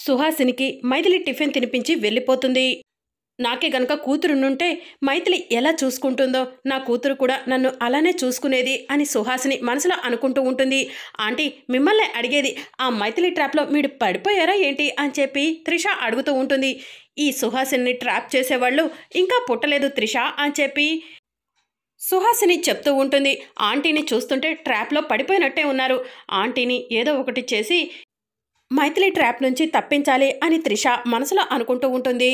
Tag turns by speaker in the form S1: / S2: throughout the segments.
S1: సుహాసినికి Maithili tiffin తినిపించి వెళ్ళిపోతుంది. నాకే గనక కూతురున్నుంటే మైథిలి ఎలా చూసుకుంటుందో, నా కూతురు కూడా నన్ను అలానే చూసుకునేది అని సుహాసిని మనసులో అనుకుంటూ ఉంటుంది. ఆంటీ, మిమ్మల్ని అడిగేది, ఆ మైథిలి ట్రాప్లో మీరు పడిపోయారా ఏంటి అని చెప్పి త్రిష అడుగుతూ ఉంటుంది. ఈ సుహాసిని ట్రాప్ చేసేవాళ్ళు ఇంకా పుట్టలేదు త్రిష అని చెప్పి సుహాసిని చెప్తూ ఉంటుంది. ఆంటీని చూస్తుంటే ట్రాప్లో పడిపోయినట్టే ఉన్నారు. ఆంటీని ఏదో ఒకటి చేసి మైథిలి ట్రాప్ నుంచి తప్పించాలి అని త్రిష మనసులో అనుకుంటూ ఉంటుంది.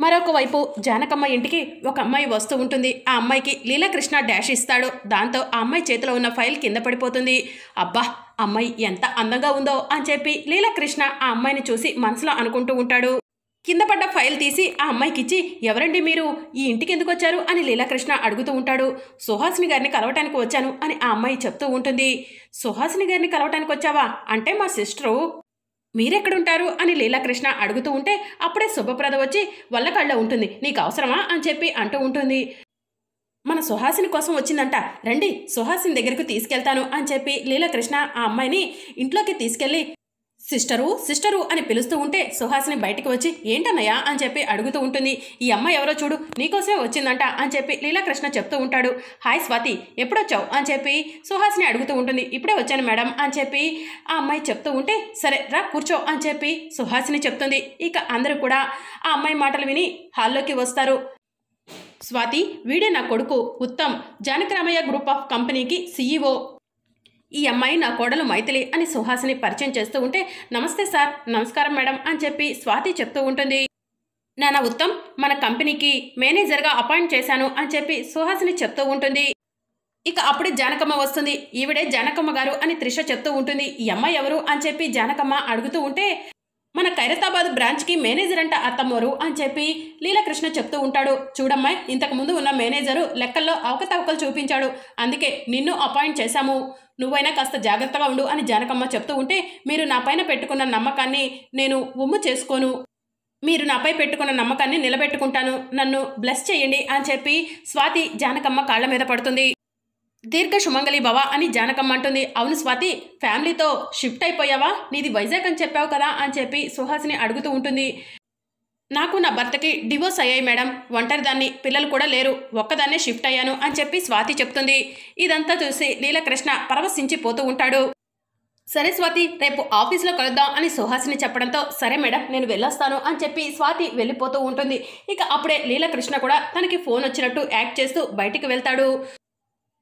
S1: మరొక వైపు జానకమ్మ ఇంటికి ఒక అమ్మాయి వస్తూ ఉంటుంది. ఆ అమ్మాయికి లీలాకృష్ణ డాష్ ఇస్తాడు. దాంతో ఆ అమ్మాయి చేతిలో ఉన్న ఫైల్ కింద పడిపోతుంది. అబ్బా, అమ్మాయి ఎంత అందంగా ఉందో అని చెప్పి లీలాకృష్ణ ఆ అమ్మాయిని చూసి మనసులో అనుకుంటూ ఉంటాడు. కింద పడ్డ ఫైల్ తీసి ఆ అమ్మాయికి ఇచ్చి, ఎవరండి మీరు, ఈ ఇంటికి ఎందుకు వచ్చారు అని లీలాకృష్ణ అడుగుతూ ఉంటాడు. సుహాసిని గారిని కలవటానికి వచ్చాను అని ఆ అమ్మాయి చెప్తూ ఉంటుంది. సుహాసిని గారిని కలవటానికి వచ్చావా? అంటే మా సిస్టరు మీరెక్కడుంటారు అని లీలాకృష్ణ అడుగుతూ ఉంటే అప్పుడే శుభప్రద వచ్చి వల్లకళ్ళ ఉంటుంది. నీకు అవసరమా అని చెప్పి అంటూ ఉంటుంది. మన సుహాసిని కోసం వచ్చిందంట, రండి సుహాసిని దగ్గరకు తీసుకెళ్తాను అని చెప్పి లీలాకృష్ణ ఆ అమ్మాయిని ఇంట్లోకి తీసుకెళ్లి సిస్టరు సిస్టరు అని పిలుస్తూ ఉంటే సుహాసిని బయటికి వచ్చి ఏంటన్నయ్యా అని చెప్పి అడుగుతూ ఉంటుంది. ఈ అమ్మాయి ఎవరో చూడు, నీకోసమే వచ్చిందంట అని చెప్పి లీలాకృష్ణ చెప్తూ ఉంటాడు. హాయ్ స్వాతి, ఎప్పుడొచ్చావు అని చెప్పి సుహాసిని అడుగుతూ ఉంటుంది. ఇప్పుడే వచ్చాను మేడం అని చెప్పి ఆ అమ్మాయి చెప్తూ ఉంటే సరే రా కూర్చో అని చెప్పి సుహాసిని చెప్తుంది. ఇక అందరూ కూడా ఆ అమ్మాయి మాటలు విని హాల్లోకి వస్తారు. స్వాతి, వీడే నా కొడుకు ఉత్తమ్, జానకరామయ్య గ్రూప్ ఆఫ్ కంపెనీకి CEO. ఈ అమ్మాయి నా కోడలు మైథిలి అని సుహాసిని పరిచయం చేస్తూ ఉంటే నమస్తే సార్, నమస్కారం మేడం అని చెప్పి స్వాతి చెప్తూ ఉంటుంది. నాన్న ఉత్తమ్, మన కంపెనీకి మేనేజర్గా అపాయింట్ చేశాను అని చెప్పి సుహాసిని చెప్తూ ఉంటుంది. ఇక అప్పుడే జానకమ్మ వస్తుంది. ఈవిడే జానకమ్మ గారు అని త్రిష చెప్తూ ఉంటుంది. ఈ అమ్మాయి ఎవరు అని చెప్పి జానకమ్మ అడుగుతూ ఉంటే మన ఖైరతాబాద్ బ్రాంచ్కి మేనేజర్ అంట అత్తమ్మోరు అని చెప్పి లీలాకృష్ణ చెప్తూ ఉంటాడు. చూడమ్మాయి, ఇంతకుముందు ఉన్న మేనేజరు లెక్కల్లో అవకతవకలు చూపించాడు, అందుకే నిన్ను అపాయింట్ చేశాము, నువ్వైనా కాస్త జాగ్రత్తగా ఉండు అని జానకమ్మ చెప్తూ ఉంటే మీరు నా పైన పెట్టుకున్న నమ్మకాన్ని నేను ఉమ్ము చేసుకోను, మీరు నాపై పెట్టుకున్న నమ్మకాన్ని నిలబెట్టుకుంటాను, నన్ను బ్లెస్ చేయండి అని చెప్పి స్వాతి జానకమ్మ కాళ్ళ మీద పడుతుంది. దీర్ఘ సుమంగళి భవ అని జానకమ్మ అంటుంది. అవును స్వాతి, ఫ్యామిలీతో షిఫ్ట్ అయిపోయావా, నీది వైజాగ్ అని చెప్పావు కదా అని చెప్పి సుహాసిని అడుగుతూ ఉంటుంది. నాకు నా భర్తకి డివోర్స్ అయ్యాయి మేడం, ఒంటరిదాన్ని, పిల్లలు కూడా లేరు, ఒక్కదాన్నే షిఫ్ట్ అయ్యాను అని చెప్పి స్వాతి చెప్తుంది. ఇదంతా చూసి లీలాకృష్ణ పరవశించిపోతూ ఉంటాడు. సరే స్వాతి, రేపు ఆఫీస్లో కలుద్దాం అని సుహాసిని చెప్పడంతో సరే మేడం నేను వెళ్ళొస్తాను అని చెప్పి స్వాతి వెళ్ళిపోతూ ఉంటుంది. ఇక అప్పుడే లీలాకృష్ణ కూడా తనకి ఫోన్ వచ్చినట్టు యాక్ట్ చేస్తూ బయటికి వెళ్తాడు.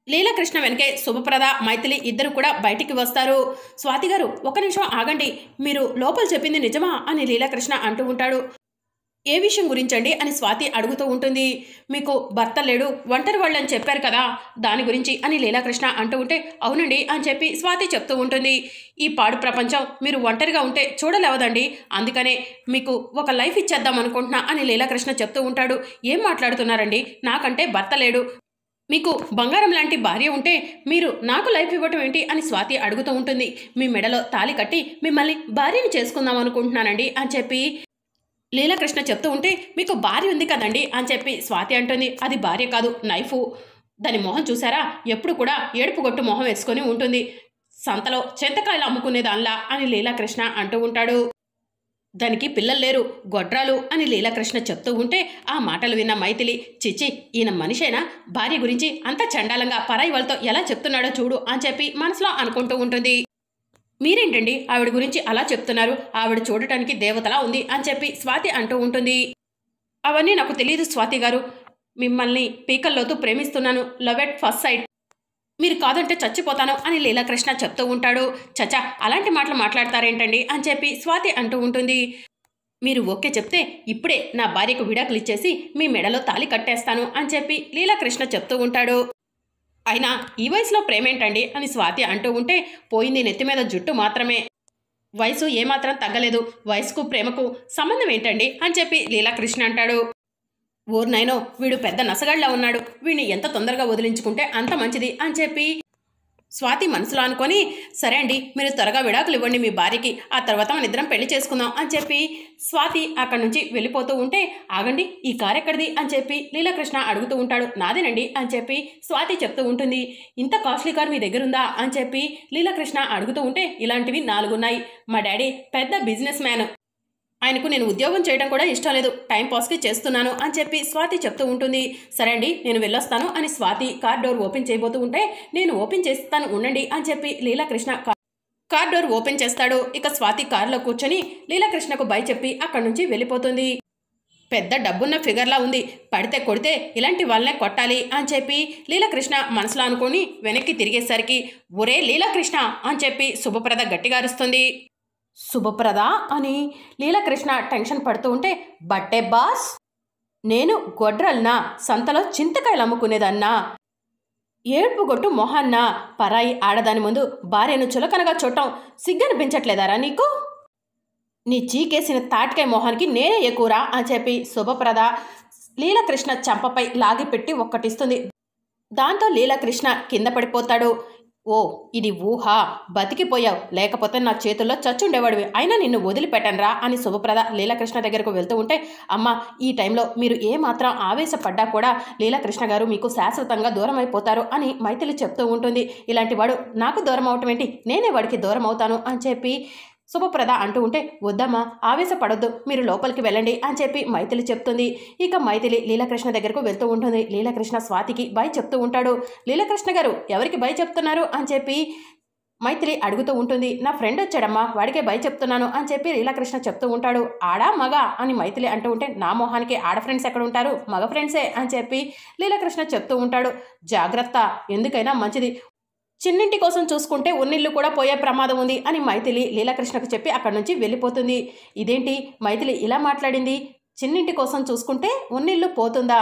S1: లీలాకృష్ణ వెనకే శుభప్రద, మైథిలి ఇద్దరు కూడా బయటికి వస్తారు. స్వాతి గారు, ఒక నిమిషం ఆగండి, మీరు లోపల చెప్పింది నిజమా అని లీలాకృష్ణ అంటూ ఉంటాడు. ఏ విషయం గురించండి అని స్వాతి అడుగుతూ ఉంటుంది. మీకు భర్త లేడు, ఒంటరి వాళ్ళని చెప్పారు కదా, దాని గురించి అని లీలాకృష్ణ అంటూ ఉంటే అవునండి అని చెప్పి స్వాతి చెప్తూ ఉంటుంది. ఈ పాడు ప్రపంచం మీరు ఒంటరిగా ఉంటే చూడలేవదండి, అందుకనే మీకు ఒక లైఫ్ ఇచ్చేద్దాం అనుకుంటున్నా అని లీలాకృష్ణ చెప్తూ ఉంటాడు. ఏం మాట్లాడుతున్నారండి, నాకంటే భర్త లేడు, మీకు బంగారం లాంటి భార్య ఉంటే మీరు నాకు లైఫ్ ఇవ్వటం ఏంటి అని స్వాతి అడుగుతూ ఉంటుంది. మీ మెడలో తాళి కట్టి మిమ్మల్ని భార్యని చేసుకుందాం అనుకుంటున్నానండి అని చెప్పి లీలాకృష్ణ చెప్తూ ఉంటే మీకు భార్య ఉంది కదండి అని చెప్పి స్వాతి అంటుంది. అది భార్య కాదు, నైఫు, దాని మొహం చూసారా, ఎప్పుడు కూడా ఏడుపు గొట్టు మొహం వేసుకొని ఉంటుంది, సంతలో చింతకాయలు అమ్ముకునే దానిలా అని లీలాకృష్ణ అంటూ ఉంటాడు. దానికి పిల్లలు లేరు, గొడ్రాలు అని లీలాకృష్ణ చెప్తూ ఉంటే ఆ మాటలు విన్న మైథిలి, చిచి ఈయన మనిషైనా, భార్య గురించి అంత చండాలంగా పరాయి వాళ్ళతో ఎలా చెప్తున్నాడో చూడు అని చెప్పి మనసులో అనుకుంటూ ఉంటుంది. మీరేంటండి ఆవిడ గురించి అలా చెప్తున్నారు, ఆవిడ చూడటానికి దేవతలా ఉంది అని చెప్పి స్వాతి అంటూ ఉంటుంది. అవన్నీ నాకు తెలియదు స్వాతి గారు, మిమ్మల్ని పీకల్లోతూ ప్రేమిస్తున్నాను, లవ్ ఎట్ ఫస్ట్ సైట్, మీరు కాదంటే చచ్చిపోతాను అని లీలాకృష్ణ చెప్తూ ఉంటాడు. చచా, అలాంటి మాటలు మాట్లాడతారేంటండి అని చెప్పి స్వాతి అంటూ ఉంటుంది. మీరు ఓకే చెప్తే ఇప్పుడే నా భార్యకు విడాకులు ఇచ్చేసి మీ మెడలో తాళి కట్టేస్తాను అని చెప్పి లీలాకృష్ణ చెప్తూ ఉంటాడు. అయినా ఈ వయసులో ప్రేమేంటండి అని స్వాతి అంటూ ఉంటే పోయింది నెత్తి మీద జుట్టు మాత్రమే, వయసు ఏమాత్రం తగ్గలేదు, వయసుకు ప్రేమకు సంబంధం ఏంటండి అని చెప్పి లీలాకృష్ణ అంటాడు. ఓర్నైనో, వీడు పెద్ద నసగాళ్ళ ఉన్నాడు, వీడిని ఎంత తొందరగా వదిలించుకుంటే అంత మంచిది అని చెప్పి స్వాతి మనసులో అనుకొని సరే అండి మీరు త్వరగా విడాకులు ఇవ్వండి మీ భార్యకి, ఆ తర్వాత మన ఇద్దరం పెళ్లి చేసుకుందాం అని చెప్పి స్వాతి అక్కడి నుంచి వెళ్ళిపోతూ ఉంటే ఆగండి ఈ కార్ ఎక్కడిది అని చెప్పి లీలాకృష్ణ అడుగుతూ ఉంటాడు. నాదేనండి అని చెప్పి స్వాతి చెప్తూ ఉంటుంది. ఇంత కాస్ట్లీ కార్ మీ దగ్గర ఉందా అని చెప్పి లీలాకృష్ణ అడుగుతూ ఉంటే ఇలాంటివి 4 ఉన్నాయి, మా డాడీ పెద్ద బిజినెస్ మ్యాన్, ఆయనకు నేను ఉద్యోగం చేయడం కూడా ఇష్టం లేదు, టైం పాస్కి చేస్తున్నాను అని చెప్పి స్వాతి చెప్తూ ఉంటుంది. సరే అండి, నేను వెళ్ళొస్తాను అని స్వాతి కార్ డోర్ ఓపెన్ చేయబోతూ ఉంటే, నేను ఓపెన్ చేస్తాను ఉండండి అని చెప్పి లీలాకృష్ణ కార్ డోర్ ఓపెన్ చేస్తాడు. ఇక స్వాతి కారులో కూర్చొని లీలాకృష్ణకు బై చెప్పి అక్కడి నుంచి వెళ్ళిపోతుంది. పెద్ద డబ్బున్న ఫిగర్లా ఉంది, పడితే కొడితే ఇలాంటి వాళ్ళనే కొట్టాలి అని చెప్పి లీలాకృష్ణ మనసులో అనుకుని వెనక్కి తిరిగేసరికి, ఒరే లీలాకృష్ణ అని చెప్పి శుభప్రద గట్టిగా అరుస్తుంది. శుభప్రద అని లీలాకృష్ణ టెన్షన్ పడుతూ ఉంటే, బట్టే బాస్, నేను గొడ్రల్నా, సంతలో చింతకాయలు అమ్ముకునేదన్నా, ఏడ్పుగొట్టు మొహాన్నా, పరాయి ఆడదాని ముందు భార్యను చులకనగా చూడటం సిగ్గనిపించట్లేదారా నీకు? నీ చీకేసిన తాటికాయ మొహానికి నేనే ఎక్కువరా అని చెప్పి శుభప్రద లీలాకృష్ణ చంపపై లాగిపెట్టి ఒక్కటిస్తుంది. దాంతో లీలాకృష్ణ కింద పడిపోతాడు. ఓ, ఇది ఊహ, బతికిపోయావు, లేకపోతే నా చేతుల్లో చచ్చుండేవాడివి, అయినా నిన్ను వదిలిపెట్టనురా అని శుభప్రద లీలాకృష్ణ దగ్గరకు వెళ్తూ ఉంటే, అమ్మ, ఈ టైంలో మీరు ఏమాత్రం ఆవేశపడ్డా కూడా లీలాకృష్ణ గారు మీకు శాశ్వతంగా దూరం అయిపోతారు అని మైథిలి చెప్తూ ఉంటుంది. ఇలాంటి వాడు నాకు దూరం అవటం ఏంటి, నేనే వాడికి దూరం అవుతాను అని చెప్పి శుభప్రద అంటూ ఉంటే, వద్దమ్మా, ఆవేశపడొద్దు, మీరు లోపలికి వెళ్ళండి అని చెప్పి మైథిలి చెప్తుంది. ఇక మైథిలి లీలాకృష్ణ దగ్గరకు వెళ్తూ ఉంటుంది. లీలాకృష్ణ స్వాతికి బై చెప్తూ ఉంటాడు. లీలాకృష్ణ గారు ఎవరికి బై చెప్తున్నారు అని చెప్పి మైథిలి అడుగుతూ ఉంటుంది. నా ఫ్రెండ్ వచ్చాడమ్మా, వాడికే బై చెప్తున్నాను అని చెప్పి లీలాకృష్ణ చెప్తూ ఉంటాడు. ఆడా మగ అని మైథిలి అంటూ ఉంటే, నా మొహానికి ఆడ ఫ్రెండ్స్ ఎక్కడ ఉంటారు, మగ ఫ్రెండ్సే అని చెప్పి లీలాకృష్ణ చెప్తూ ఉంటాడు. జాగ్రత్త, ఎందుకైనా మంచిది, చిన్నింటి కోసం చూసుకుంటే ఉన్నిళ్ళు కూడా పోయే ప్రమాదం ఉంది అని మైథిలి లీలాకృష్ణకు చెప్పి అక్కడి నుంచి వెళ్ళిపోతుంది. ఇదేంటి మైథిలి ఇలా మాట్లాడింది, చిన్నింటి కోసం చూసుకుంటే ఉన్నిళ్ళు పోతుందా?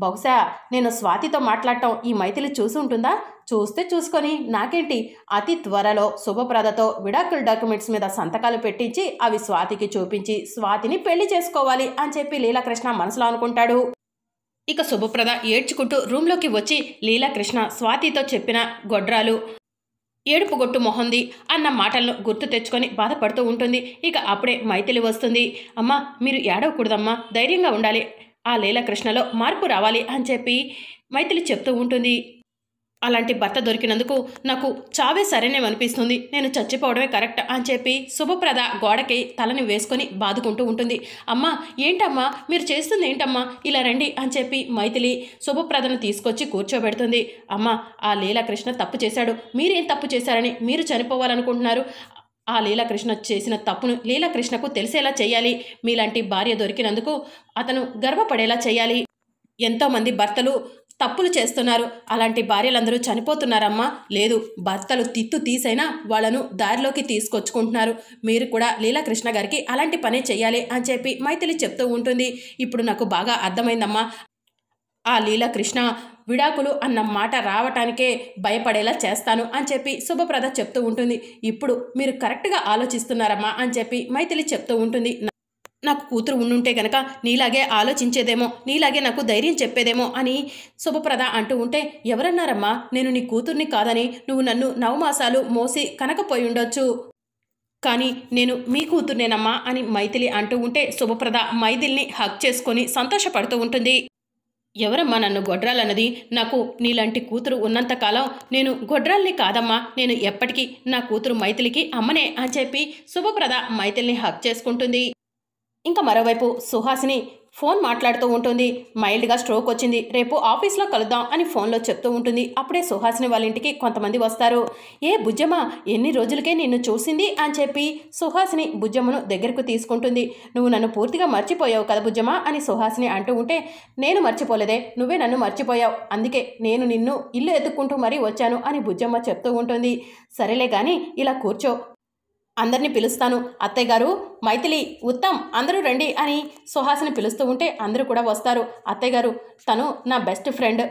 S1: బహుశా నేను స్వాతితో మాట్లాడటం ఈ మైథిలి చూసి ఉంటుందా? చూస్తే చూసుకొని నాకేంటి, అతి త్వరలో శుభప్రదతో విడాకుల డాక్యుమెంట్స్ మీద సంతకాలు పెట్టించి అవి స్వాతికి చూపించి స్వాతిని పెళ్లి చేసుకోవాలి అని చెప్పి లీలాకృష్ణ మనసులో అనుకుంటాడు. ఇక శుభప్రద ఏడ్చుకుంటూ రూమ్లోకి వచ్చి లీలాకృష్ణ స్వాతితో చెప్పిన గొడ్రాలు, ఏడుపుగొట్టు మొహంది అన్న మాటలను గుర్తు తెచ్చుకొని బాధపడుతూ ఉంటుంది. ఇక అప్పుడే మైథిలి వస్తుంది. అమ్మ, మీరు ఏడవకూడదమ్మా, ధైర్యంగా ఉండాలి, ఆ లీలాకృష్ణలో మార్పు రావాలి అని చెప్పి మైథిలి చెప్తూ ఉంటుంది. అలాంటి భర్త దొరికినందుకు నాకు చావే సరేనేమనిపిస్తుంది, నేను చచ్చిపోవడమే కరెక్ట్ అని చెప్పి శుభప్రద గోడకి తలని వేసుకొని బాదుకుంటూ ఉంటుంది. అమ్మా, ఏంటమ్మా మీరు చేస్తుంది ఏంటమ్మా, ఇలా రండి అని చెప్పి మైథిలి శుభప్రదను తీసుకొచ్చి కూర్చోబెడుతుంది. అమ్మ, ఆ లీలాకృష్ణ తప్పు చేశాడు, మీరేం తప్పు చేశారని మీరు చనిపోవాలనుకుంటున్నారు? ఆ లీలాకృష్ణ చేసిన తప్పును లీలాకృష్ణకు తెలిసేలా చేయాలి, మీలాంటి భార్య దొరికినందుకు అతను గర్వపడేలా చేయాలి. ఎంతోమంది భర్తలు తప్పులు చేస్తున్నారు, అలాంటి భార్యలందరూ చనిపోతున్నారమ్మా. లేదు, భర్తలు తిట్టు తీసైనా వాళ్ళను దారిలోకి తీసుకొచ్చుకుంటున్నారు, మీరు కూడా లీలాకృష్ణ గారికి అలాంటి పనే చెయ్యాలి అని చెప్పి మైథిలి చెప్తూ ఉంటుంది. ఇప్పుడు నాకు బాగా అర్థమైందమ్మా, ఆ లీలాకృష్ణ విడాకులు అన్న మాట రావటానికే భయపడేలా చేస్తాను అని చెప్పి శుభప్రద చెప్తూ ఉంటుంది. ఇప్పుడు మీరు కరెక్ట్గా ఆలోచిస్తున్నారమ్మా అని చెప్పి మైథిలి చెప్తూ ఉంటుంది. నాకు కూతురు ఉండుంటే గనక నీలాగే ఆలోచించేదేమో, నీలాగే నాకు ధైర్యం చెప్పేదేమో అని శుభప్రద అంటూ ఉంటే, ఎవరన్నారమ్మా నేను నీ కూతుర్ని కాదని, నువ్వు నన్ను 9 మాసాలు మోసి కనకపోయి ఉండొచ్చు, కానీ నేను మీ కూతుర్నేనమ్మా అని మైథిలి అంటూ ఉంటే శుభప్రద మైథిలిని హగ్ చేసుకొని సంతోషపడుతూ ఉంటుంది. ఎవరమ్మా నన్ను గొడ్రాలన్నది, నాకు నీలాంటి కూతురు ఉన్నంతకాలం నేను గొడ్రాల్ని కాదమ్మా, నేను ఎప్పటికీ నా కూతురు మైథిలికి అమ్మనే అని చెప్పి శుభప్రద మైథిలిని హగ్ చేసుకుంటుంది. ఇంకా మరోవైపు సుహాసిని ఫోన్ మాట్లాడుతూ ఉంటుంది. మైల్డ్గా స్ట్రోక్ వచ్చింది, రేపు ఆఫీస్లో కలుద్దాం అని ఫోన్లో చెప్తూ ఉంటుంది. అప్పుడే సుహాసిని వాళ్ళ ఇంటికి కొంతమంది వస్తారు. ఏ బుజ్జమ్మ, ఎన్ని రోజులకే నిన్ను చూసింది అని చెప్పి సుహాసిని బుజ్జమ్మను దగ్గరకు తీసుకుంటుంది. నువ్వు నన్ను పూర్తిగా మర్చిపోయావు కదా బుజ్జమ్మ అని సుహాసిని అంటూ ఉంటే, నేను మర్చిపోలేదే, నువ్వే నన్ను మర్చిపోయావు, అందుకే నేను నిన్ను ఇల్లు ఎత్తుక్కుంటూ మరీ వచ్చాను అని బుజ్జమ్మ చెప్తూ ఉంటుంది. సరేలే కానీ ఇలా కూర్చో, అందరినీ పిలుస్తాను, అత్తయ్య గారు, మైథిలి, ఉత్తమ్ అందరూ రండి అని సుహాసిని పిలుస్తూ ఉంటే అందరూ కూడా వస్తారు. అత్తయ్య గారు, తను నా best friend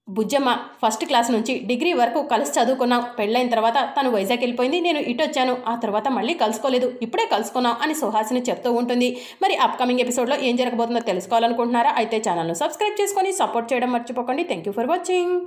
S1: Bujjamma, first class నుంచి డిగ్రీ వరకు కలిసి చదువుకున్నాం, పెళ్ళైన తర్వాత తను వైజాగ్ వెళ్ళిపోయింది, నేను ఇటు వచ్చాను, ఆ తర్వాత మళ్ళీ కలుసుకోలేదు, ఇప్పుడే కలుసుకున్నాం అని సుహాసిని చెప్తూ ఉంటుంది. మరి అప్కమింగ్ ఎపిసోడ్లో ఏం జరగబోతుందో తెలుసుకోవాలనుకుంటున్నారా? అయితే ఛానల్ను సబ్స్క్రైబ్ చేసుకొని సపోర్ట్ చేయడం మర్చిపోకండి. Thank you for watching.